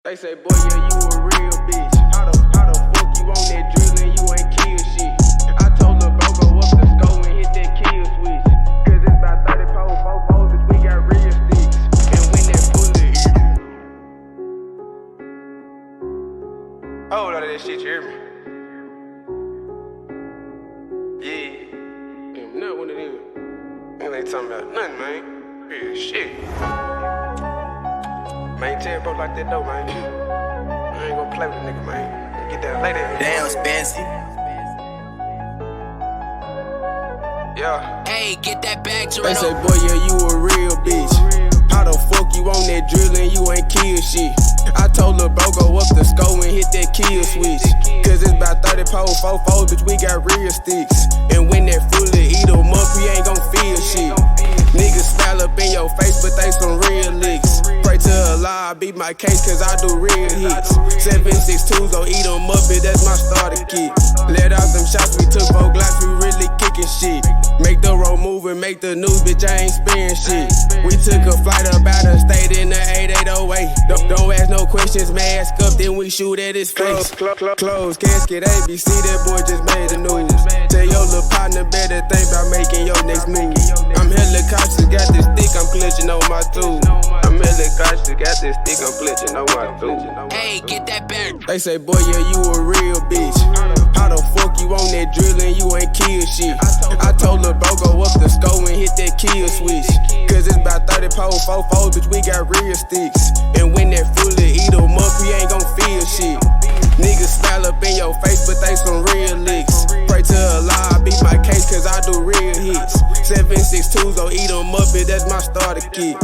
They say, boy, yeah, you a real bitch. How the fuck you on that drill and you ain't kill shit? I told Lil' Bro go up the score and hit that kill switch. Cause it's about 30 poles, 4 foes, bitch, we got real sticks. And when that bullet oh, lot of that shit, you hear me? Yeah. Damn, not one of them. Man, ain't talking about nothing, man. Real shit. Man, tell bro like that though, man. I ain't gonna play with a nigga, man. Get down like that. Damn, Spancy. Yeah. Hey, get that back to They it. say, boy, yeah, you a real bitch. How the fuck you on that drill and you ain't kill shit? I told Lil' Bro go up the score and hit that kill switch. Cause it's about 30 poles, 4 foes, bitch, we got real sticks. And when that fully eat 'em up, he ain't gon' feel shit. Niggas smile up in your face, but they some real licks. Pray to Allah, I beat my case cause I do real hits. 7.62s, gon' eat 'em up, bitch, that's my starter kit. Let out them shots, we took 4 Glocks, we really kicking shit. Make the road move and make the news, bitch, I ain't sparing shit. We took a flight up out of state in the 8808. Don't ask no questions, mask up, then we shoot at his face. Close casket, ABC, that boy just made the news. Tell your little partner better think about making your next move. I'm hella cautious, got this stick, I'm clutching on my tool. I'm hella cautious, got this stick, I'm clutching on my tool. Hey, get that back. They say, boy, yeah, you a real bitch. How the fuck you on that drill and you ain't kill shit? I told Lil' Bro go up the score and hit that kill switch. Cause it's about 30 poles, 4 foes, bitch, we got real sticks. And when that fully eat 'em up, he ain't gon' feel shit. Niggas smile up in your face, but they some real licks. Pray to Allah, I beat my case cause I do real hits. 7.62s, gon' eat 'em up, bitch, that's my starter kit.